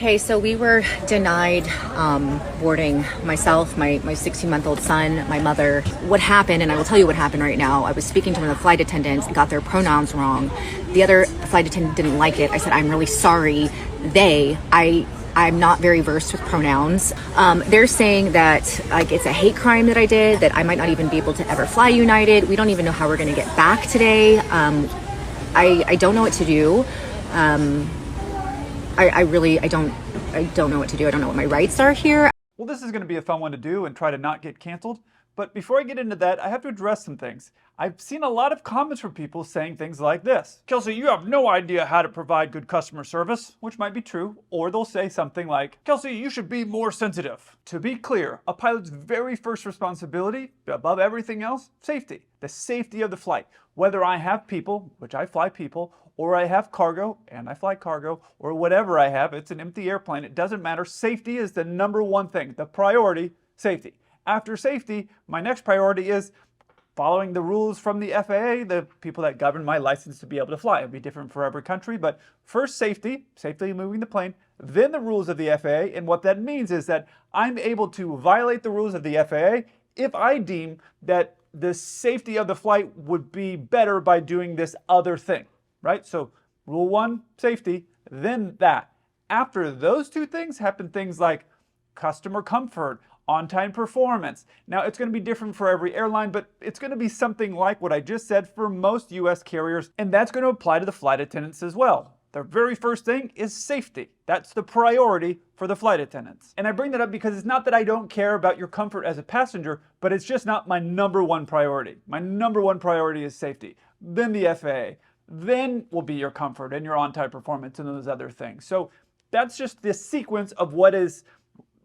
Hey, so we were denied boarding, myself, my 16-month-old son, my mother. What happened, and I will tell you what happened right now. I was speaking to one of the flight attendants, got their pronouns wrong. The other flight attendant didn't like it. I said, I'm really sorry. I'm not very versed with pronouns. They're saying that it's a hate crime that I did, that I might not even be able to ever fly United. We don't even know how we're going to get back today. I don't know what to do. I don't know what to do. I don't know what my rights are here. Well, this is going to be a fun one to do and try to not get canceled. But before I get into that, I have to address some things. I've seen a lot of comments from people saying things like this. Kelsey, you have no idea how to provide good customer service, which might be true. Or they'll say something like, Kelsey, you should be more sensitive. To be clear, a pilot's very first responsibility, above everything else, safety. The safety of the flight. Whether I have people, which I fly people, or I have cargo, and I fly cargo, or whatever I have, it's an empty airplane, it doesn't matter. Safety is the number one thing, the priority, safety. After safety, my next priority is following the rules from the FAA, the people that govern my license to be able to fly. It'll be different for every country, but first safety, safely moving the plane, then the rules of the FAA, and what that means is that I'm able to violate the rules of the FAA if I deem that the safety of the flight would be better by doing this other thing. Right? So rule one, safety, then that. After those two things happen things like customer comfort, on-time performance. Now it's going to be different for every airline, but it's going to be something like what I just said for most US carriers, and that's going to apply to the flight attendants as well. The very first thing is safety. That's the priority for the flight attendants. And I bring that up because it's not that I don't care about your comfort as a passenger, but it's just not my number one priority. My number one priority is safety. Then the FAA. Then will be your comfort and your on-time performance and those other things. So that's just the sequence of what is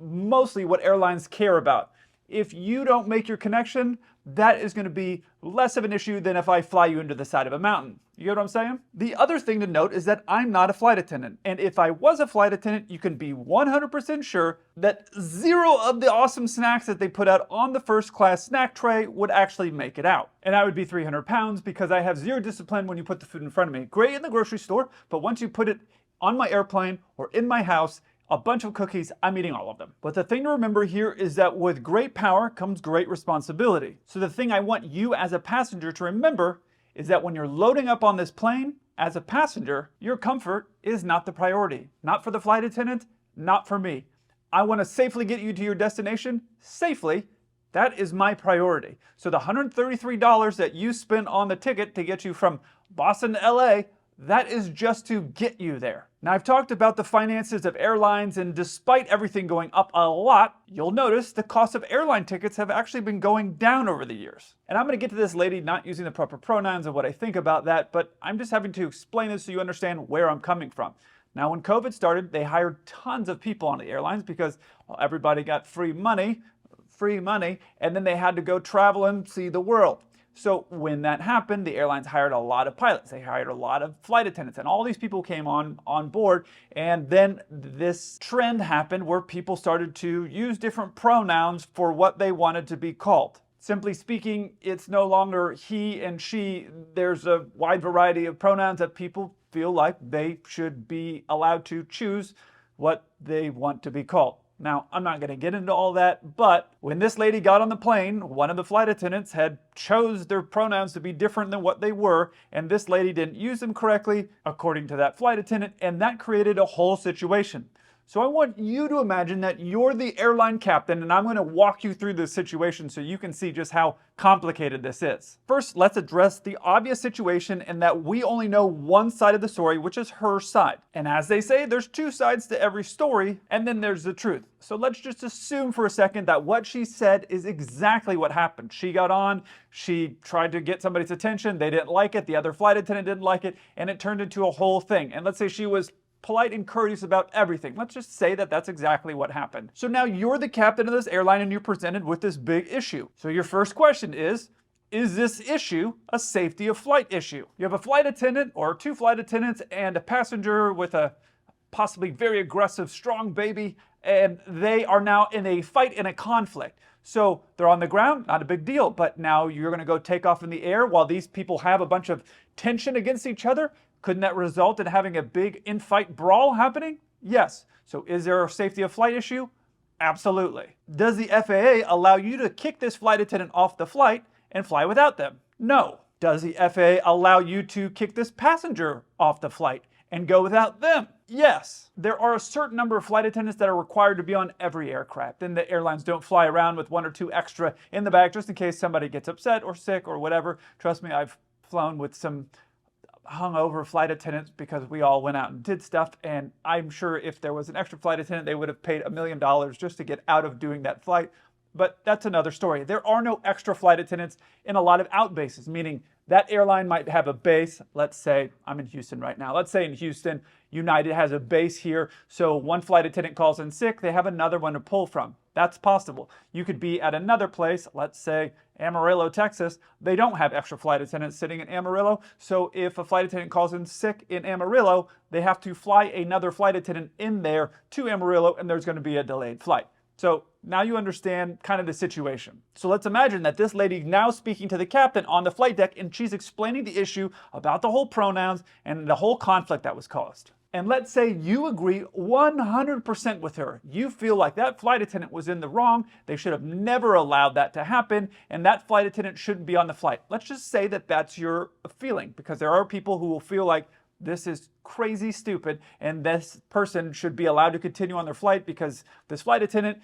mostly what airlines care about. If you don't make your connection, that is going to be less of an issue than if I fly you into the side of a mountain. You get what I'm saying? The other thing to note is that I'm not a flight attendant. And if I was a flight attendant, you can be 100% sure that zero of the awesome snacks that they put out on the first class snack tray would actually make it out. And I would be 300 pounds because I have zero discipline when you put the food in front of me. Great in the grocery store, but once you put it on my airplane or in my house, a bunch of cookies, I'm eating all of them. But the thing to remember here is that with great power comes great responsibility. So the thing I want you as a passenger to remember is that when you're loading up on this plane, as a passenger, your comfort is not the priority. Not for the flight attendant, not for me. I want to safely get you to your destination, safely. That is my priority. So the $133 that you spent on the ticket to get you from Boston to LA, that is just to get you there. Now I've talked about the finances of airlines, and despite everything going up a lot, you'll notice the cost of airline tickets have actually been going down over the years. And I'm going to get to this lady not using the proper pronouns and what I think about that, but I'm just having to explain this so you understand where I'm coming from. Now when COVID started, they hired tons of people on the airlines because everybody got free money, and then they had to go travel and see the world. So when that happened, the airlines hired a lot of pilots. They hired a lot of flight attendants, and all these people came on board. And then this trend happened where people started to use different pronouns for what they wanted to be called. Simply speaking, it's no longer he and she. There's a wide variety of pronouns that people feel like they should be allowed to choose what they want to be called. Now, I'm not going to get into all that, but when this lady got on the plane, one of the flight attendants had chose their pronouns to be different than what they were, and this lady didn't use them correctly, according to that flight attendant, and that created a whole situation. So I want you to imagine that you're the airline captain, and I'm going to walk you through this situation so you can see just how complicated this is. First, let's address the obvious situation in that we only know one side of the story, which is her side. And as they say, there's two sides to every story, and then there's the truth. So let's just assume for a second that what she said is exactly what happened. She got on, she tried to get somebody's attention, they didn't like it, the other flight attendant didn't like it, and it turned into a whole thing. And let's say she was polite and courteous about everything. Let's just say that that's exactly what happened. So now you're the captain of this airline and you're presented with this big issue. So your first question is this issue a safety of flight issue? You have a flight attendant or two flight attendants and a passenger with a possibly very aggressive, strong baby, and they are now in a fight, in a conflict. So they're on the ground, not a big deal, but now you're going to go take off in the air while these people have a bunch of tension against each other. Couldn't that result in having a big in-fight brawl happening? Yes. So is there a safety of flight issue? Absolutely. Does the FAA allow you to kick this flight attendant off the flight and fly without them? No. Does the FAA allow you to kick this passenger off the flight and go without them? Yes. There are a certain number of flight attendants that are required to be on every aircraft, and the airlines don't fly around with 1 or 2 extra in the back just in case somebody gets upset or sick or whatever. Trust me, I've flown with some hungover flight attendants because we all went out and did stuff, and I'm sure if there was an extra flight attendant, they would have paid $1 million just to get out of doing that flight. But that's another story. There are no extra flight attendants in a lot of out bases, meaning that airline might have a base. Let's say I'm in Houston right now. Let's say in Houston, United has a base here. So one flight attendant calls in sick, they have another one to pull from. That's possible. You could be at another place, let's say Amarillo, Texas. They don't have extra flight attendants sitting in Amarillo. So if a flight attendant calls in sick in Amarillo, they have to fly another flight attendant in there to Amarillo, and there's going to be a delayed flight. So now you understand kind of the situation. So let's imagine that this lady now speaking to the captain on the flight deck, and she's explaining the issue about the whole pronouns and the whole conflict that was caused. And let's say you agree 100% with her. You feel like that flight attendant was in the wrong. They should have never allowed that to happen, and that flight attendant shouldn't be on the flight. Let's just say that that's your feeling, because there are people who will feel like this is crazy stupid and this person should be allowed to continue on their flight because this flight attendant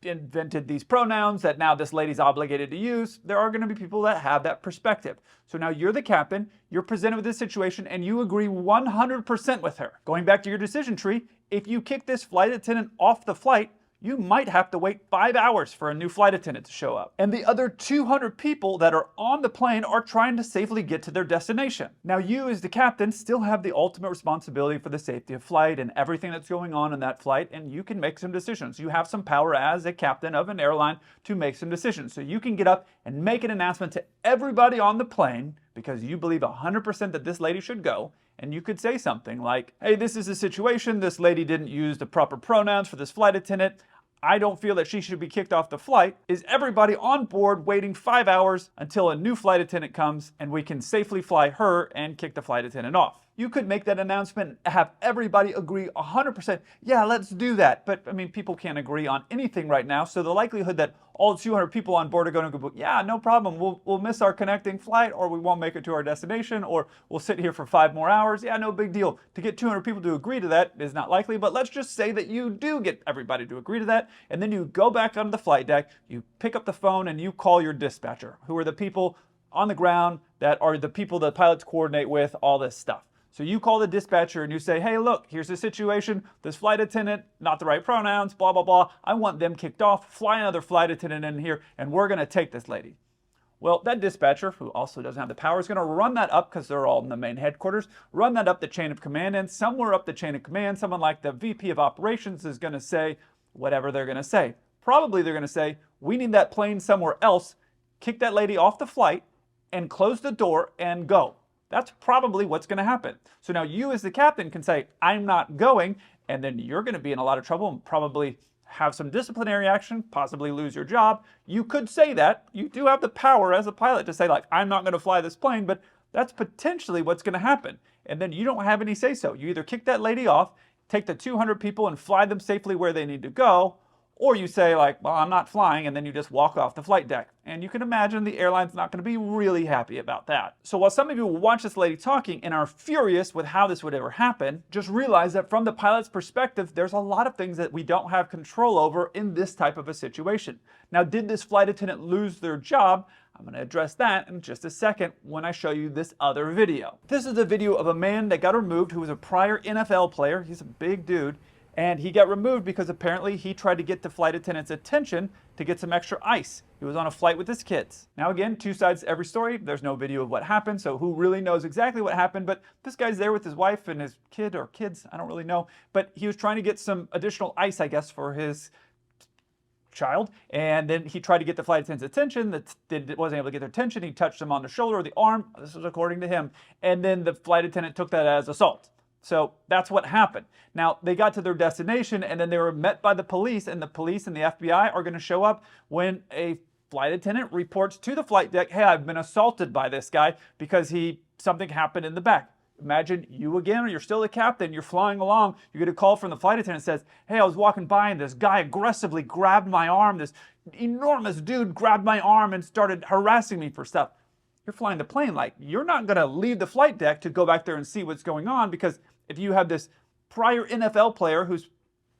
invented these pronouns that now this lady's obligated to use. There are going to be people that have that perspective. So now you're the captain, you're presented with this situation, and you agree 100% with her. Going back to your decision tree, if you kick this flight attendant off the flight, you might have to wait 5 hours for a new flight attendant to show up. And the other 200 people that are on the plane are trying to safely get to their destination. Now you as the captain still have the ultimate responsibility for the safety of flight and everything that's going on in that flight, and you can make some decisions. You have some power as a captain of an airline to make some decisions. So you can get up and make an announcement to everybody on the plane because you believe 100% that this lady should go. And you could say something like, hey, this is a situation. This lady didn't use the proper pronouns for this flight attendant. I don't feel that she should be kicked off the flight. Is everybody on board waiting 5 hours until a new flight attendant comes and we can safely fly her and kick the flight attendant off? You could make that announcement and have everybody agree 100%, yeah, let's do that. But I mean, people can't agree on anything right now. So the likelihood that all 200 people on board are going to go, yeah, no problem. We'll miss our connecting flight, or we won't make it to our destination, or we'll sit here for 5 more hours. Yeah, no big deal. To get 200 people to agree to that is not likely, but let's just say that you do get everybody to agree to that. And then you go back onto the flight deck, you pick up the phone and you call your dispatcher, who are the people on the ground that are the people that pilots coordinate with, all this stuff. So you call the dispatcher and you say, hey, look, here's the situation. This flight attendant, not the right pronouns, blah, blah, blah. I want them kicked off. Fly another flight attendant in here, and we're going to take this lady. Well, that dispatcher, who also doesn't have the power, is going to run that up, because they're all in the main headquarters, run that up the chain of command, and somewhere up the chain of command, someone like the VP of operations is going to say whatever they're going to say. Probably they're going to say, we need that plane somewhere else, kick that lady off the flight, and close the door and go. That's probably what's going to happen. So now you as the captain can say, I'm not going, and then you're going to be in a lot of trouble and probably have some disciplinary action, possibly lose your job. You could say that. You do have the power as a pilot to say, like, I'm not going to fly this plane, but that's potentially what's going to happen. And then you don't have any say-so. You either kick that lady off, take the 200 people and fly them safely where they need to go, or you say, like, well, I'm not flying, and then you just walk off the flight deck. And you can imagine the airline's not going to be really happy about that. So while some of you will watch this lady talking and are furious with how this would ever happen, just realize that from the pilot's perspective, there's a lot of things that we don't have control over in this type of a situation. Now, did this flight attendant lose their job? I'm going to address that in just a second when I show you this other video. This is a video of a man that got removed who was a prior NFL player. He's a big dude. And he got removed because apparently he tried to get the flight attendant's attention to get some extra ice. He was on a flight with his kids. Now again, 2 sides to every story. There's no video of what happened, so who really knows exactly what happened? But this guy's there with his wife and his kid, or kids, I don't really know. But he was trying to get some additional ice, I guess, for his child. And then he tried to get the flight attendant's attention. That wasn't able to get their attention. He touched them on the shoulder or the arm. This was according to him. And then the flight attendant took that as assault. So that's what happened. Now, they got to their destination, and then they were met by the police, and the police and the FBI are going to show up when a flight attendant reports to the flight deck, hey, I've been assaulted by this guy because something happened in the back. Imagine you again, or you're still the captain, you're flying along, you get a call from the flight attendant that says, hey, I was walking by and this guy aggressively grabbed my arm, this enormous dude grabbed my arm and started harassing me for stuff. You're flying the plane, like, you're not going to leave the flight deck to go back there and see what's going on, because if you have this prior NFL player who's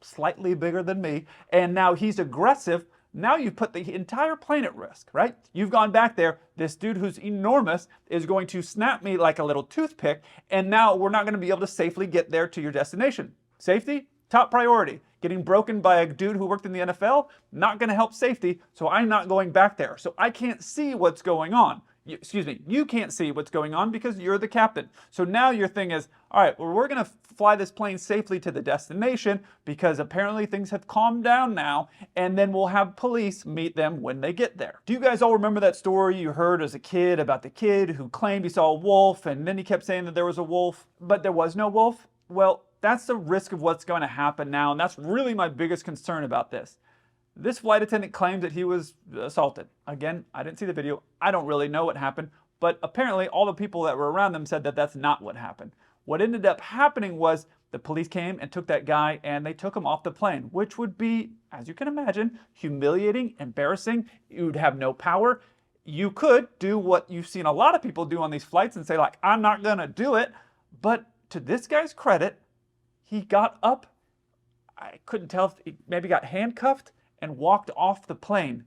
slightly bigger than me, and now he's aggressive, now you've put the entire plane at risk, right? You've gone back there, this dude who's enormous is going to snap me like a little toothpick, and now we're not going to be able to safely get there to your destination. Safety, top priority. Getting broken by a dude who worked in the NFL, not going to help safety, so I'm not going back there. So I can't see what's going on. You can't see what's going on because you're the captain. So now your thing is, all right, well, we're going to fly this plane safely to the destination because apparently things have calmed down now, and then we'll have police meet them when they get there. Do you guys all remember that story you heard as a kid about the kid who claimed he saw a wolf and then he kept saying that there was a wolf, but there was no wolf? Well, that's the risk of what's going to happen now, and that's really my biggest concern about this. This flight attendant claimed that he was assaulted. Again, I didn't see the video. I don't really know what happened, but apparently all the people that were around them said that that's not what happened. What ended up happening was the police came and took that guy and they took him off the plane, which would be, as you can imagine, humiliating, embarrassing. You'd have no power. You could do what you've seen a lot of people do on these flights and say, like, I'm not going to do it. But to this guy's credit, he got up. I couldn't tell if he maybe got handcuffed and walked off the plane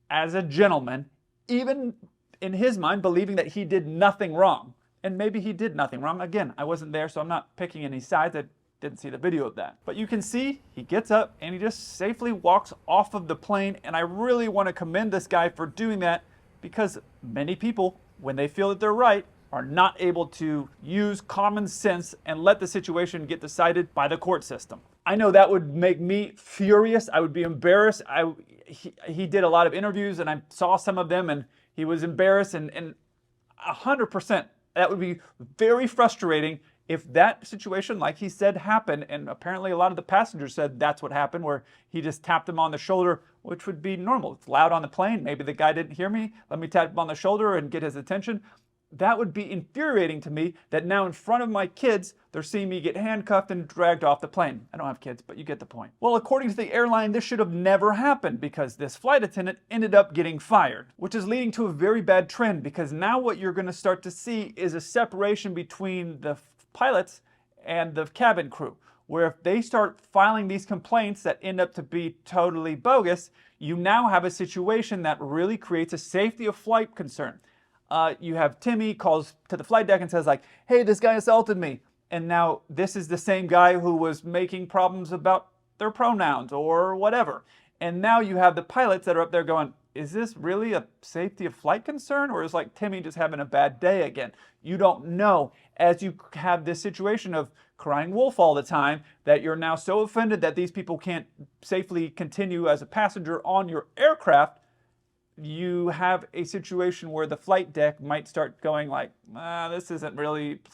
as a gentleman, even in his mind believing that he did nothing wrong. And maybe he did nothing wrong. Again, I wasn't there, so I'm not picking any sides. I didn't see the video of that. But you can see he gets up and he just safely walks off of the plane, and I really want to commend this guy for doing that, because many people, when they feel that they're right, are not able to use common sense and let the situation get decided by the court system. I know that would make me furious. I would be embarrassed. He did a lot of interviews and I saw some of them, and he was embarrassed, and 100%, that would be very frustrating if that situation, like he said, happened, and apparently a lot of the passengers said that's what happened, where he just tapped him on the shoulder, which would be normal. It's loud on the plane. Maybe the guy didn't hear me. Let me tap him on the shoulder and get his attention. That would be infuriating to me, that now in front of my kids, they're seeing me get handcuffed and dragged off the plane. I don't have kids, but you get the point. Well, according to the airline, this should have never happened because this flight attendant ended up getting fired, which is leading to a very bad trend, because now what you're going to start to see is a separation between the pilots and the cabin crew, where if they start filing these complaints that end up to be totally bogus, you now have a situation that really creates a safety of flight concern. You have Timmy calls to the flight deck and says, like, hey, this guy assaulted me. And now this is the same guy who was making problems about their pronouns or whatever. And now you have the pilots that are up there going, is this really a safety of flight concern, or is like Timmy just having a bad day again? You don't know. As you have this situation of crying wolf all the time, that you're now so offended that these people can't safely continue as a passenger on your aircraft, you have a situation where the flight deck might start going like, this is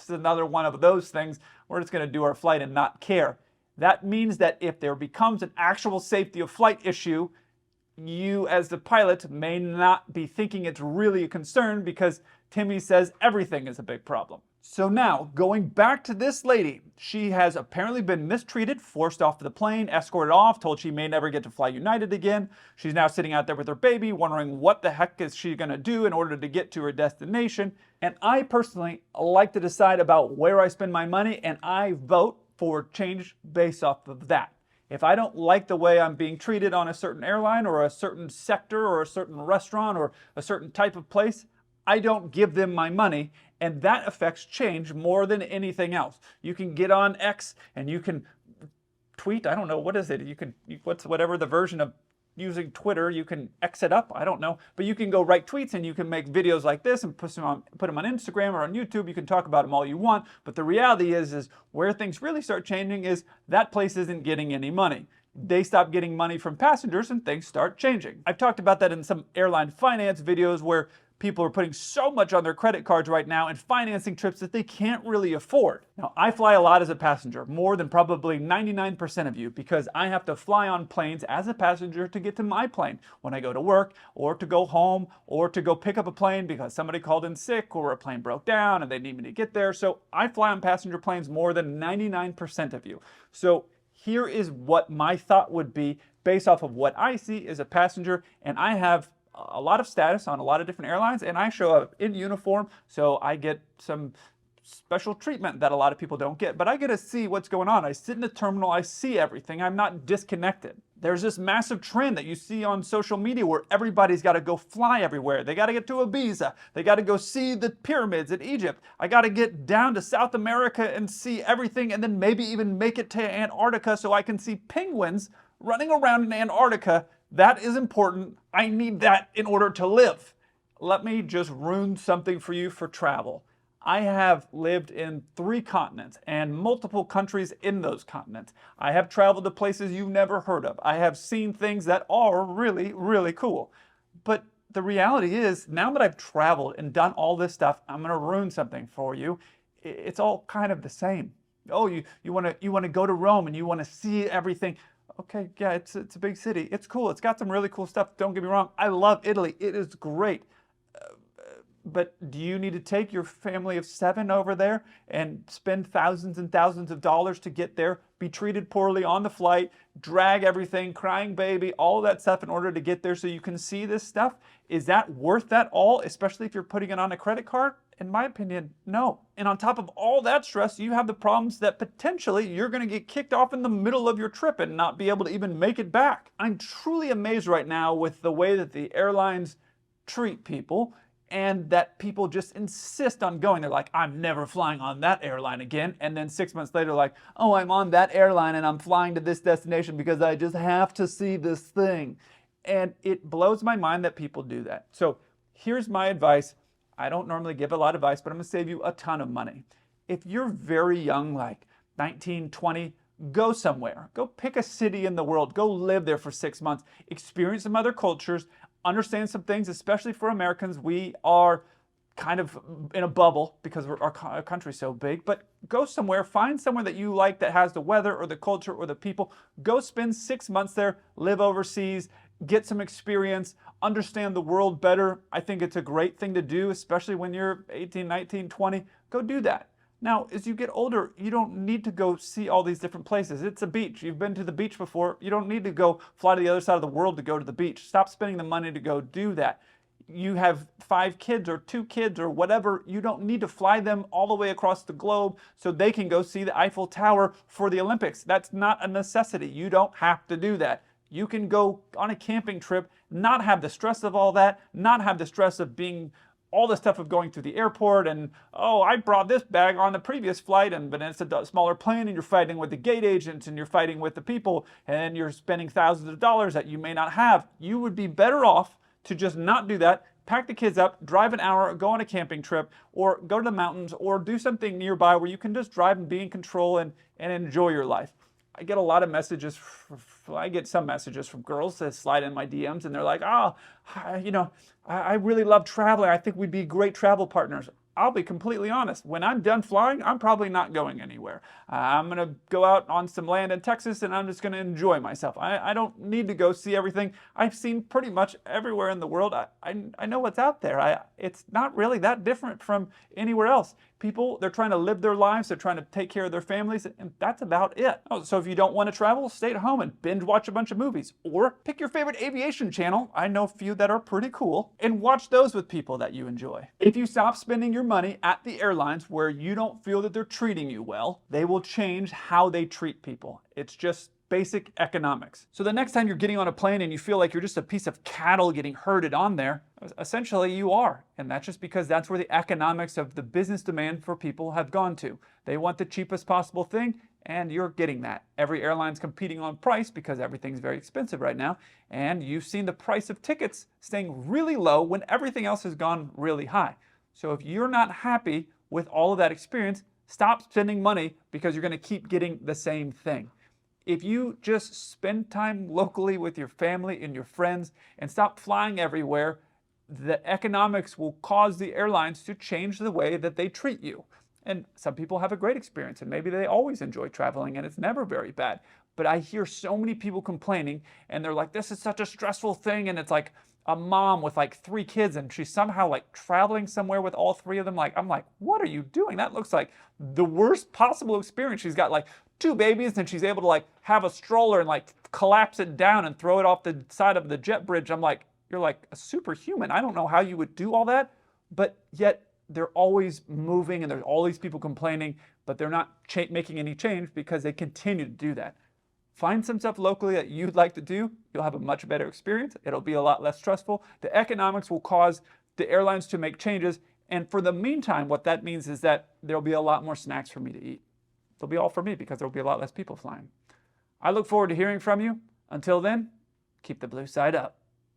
another one of those things. We're just going to do our flight and not care. That means that if there becomes an actual safety of flight issue, you as the pilot may not be thinking it's really a concern because Timmy says everything is a big problem. So now, going back to this lady, she has apparently been mistreated, forced off the plane, escorted off, told she may never get to fly United again. She's now sitting out there with her baby, wondering what the heck is she going to do in order to get to her destination. And I personally like to decide about where I spend my money, and I vote for change based off of that. If I don't like the way I'm being treated on a certain airline or a certain sector or a certain restaurant or a certain type of place, I don't give them my money, and that affects change more than anything else. You can get on X and you can tweet, I don't know, what is it? What's whatever the version of using Twitter, you can X it up, I don't know, but you can go write tweets and you can make videos like this and put them on Instagram or on YouTube. You can talk about them all you want, but the reality is where things really start changing is that place isn't getting any money. They stop getting money from passengers and things start changing. I've talked about that in some airline finance videos where people are putting so much on their credit cards right now and financing trips that they can't really afford. Now, I fly a lot as a passenger, more than probably 99% of you, because I have to fly on planes as a passenger to get to my plane when I go to work, or to go home, or to go pick up a plane because somebody called in sick or a plane broke down and they need me to get there. So I fly on passenger planes more than 99% of you. So here is what my thought would be based off of what I see as a passenger, and I have a lot of status on a lot of different airlines, and I show up in uniform, so I get some special treatment that a lot of people don't get. But I get to see what's going on. I sit in the terminal, I see everything. I'm not disconnected. There's this massive trend that you see on social media where everybody's got to go fly everywhere. They got to get to Ibiza. They got to go see the pyramids in Egypt. I got to get down to South America and see everything, and then maybe even make it to Antarctica so I can see penguins running around in Antarctica. That is important. I need that in order to live. Let me just ruin something for you for travel. I have lived in 3 continents and multiple countries in those continents. I have traveled to places you've never heard of. I have seen things that are really, really cool. But the reality is, now that I've traveled and done all this stuff, I'm going to ruin something for you. It's all kind of the same. Oh, you want to go to Rome and you want to see everything. Okay, yeah, it's a big city. It's cool. It's got some really cool stuff. Don't get me wrong. I love Italy. It is great. But do you need to take your family of 7 over there and spend thousands and thousands of dollars to get there, be treated poorly on the flight, drag everything, crying baby, all that stuff in order to get there so you can see this stuff? Is that worth that all, especially if you're putting it on a credit card? In my opinion, no. And on top of all that stress, you have the problems that potentially you're going to get kicked off in the middle of your trip and not be able to even make it back. I'm truly amazed right now with the way that the airlines treat people, and that people just insist on going. They're like, I'm never flying on that airline again. And then 6 months later, like, oh, I'm on that airline and I'm flying to this destination because I just have to see this thing. And it blows my mind that people do that. So here's my advice. I don't normally give a lot of advice, but I'm gonna save you a ton of money. If you're very young, like 19, 20, go somewhere. Go pick a city in the world. Go live there for 6 months. Experience some other cultures. Understand some things, especially for Americans. We are kind of in a bubble because our country's so big. But go somewhere, find somewhere that you like that has the weather or the culture or the people. Go spend 6 months there, live overseas, get some experience, understand the world better. I think it's a great thing to do, especially when you're 18, 19, 20. Go do that. Now, as you get older, you don't need to go see all these different places. It's a beach. You've been to the beach before. You don't need to go fly to the other side of the world to go to the beach. Stop spending the money to go do that. You have 5 kids or 2 kids or whatever. You don't need to fly them all the way across the globe so they can go see the Eiffel Tower for the Olympics. That's not a necessity. You don't have to do that. You can go on a camping trip, not have the stress of all that, not have the stress of being all the stuff of going through the airport and, oh, I brought this bag on the previous flight, but it's a smaller plane and you're fighting with the gate agents and you're fighting with the people and you're spending thousands of dollars that you may not have. You would be better off to just not do that, pack the kids up, drive an hour, go on a camping trip, or go to the mountains, or do something nearby where you can just drive and be in control and enjoy your life. I get a lot of messages, I get some messages from girls that slide in my DMs and they're like, oh, I really love traveling. I think we'd be great travel partners. I'll be completely honest. When I'm done flying, I'm probably not going anywhere. I'm going to go out on some land in Texas and I'm just going to enjoy myself. I don't need to go see everything. I've seen pretty much everywhere in the world. I know what's out there. It's not really that different from anywhere else. People, they're trying to live their lives. They're trying to take care of their families, and that's about it. Oh, so if you don't want to travel, stay at home and binge watch a bunch of movies. Or pick your favorite aviation channel. I know a few that are pretty cool, and watch those with people that you enjoy. If you stop spending your money at the airlines where you don't feel that they're treating you well, they will change how they treat people. It's just basic economics. So the next time you're getting on a plane and you feel like you're just a piece of cattle getting herded on there, essentially you are. And that's just because that's where the economics of the business demand for people have gone to. They want the cheapest possible thing, and you're getting that. Every airline's competing on price because everything's very expensive right now. And you've seen the price of tickets staying really low when everything else has gone really high. So if you're not happy with all of that experience, stop spending money because you're going to keep getting the same thing. If you just spend time locally with your family and your friends and stop flying everywhere, the economics will cause the airlines to change the way that they treat you. And some people have a great experience and maybe they always enjoy traveling and it's never very bad. But I hear so many people complaining and they're like, this is such a stressful thing. And it's like a mom with like 3 kids and she's somehow like traveling somewhere with all 3 of them. Like, I'm like, what are you doing? That looks like the worst possible experience. She's got like 2 babies and she's able to like have a stroller and like collapse it down and throw it off the side of the jet bridge. I'm like, you're like a superhuman. I don't know how you would do all that, but yet they're always moving and there's all these people complaining, but they're not making any change because they continue to do that. Find some stuff locally that you'd like to do. You'll have a much better experience. It'll be a lot less stressful. The economics will cause the airlines to make changes. And for the meantime, what that means is that there'll be a lot more snacks for me to eat. They'll be all for me because there'll be a lot less people flying. I look forward to hearing from you. Until then, keep the blue side up.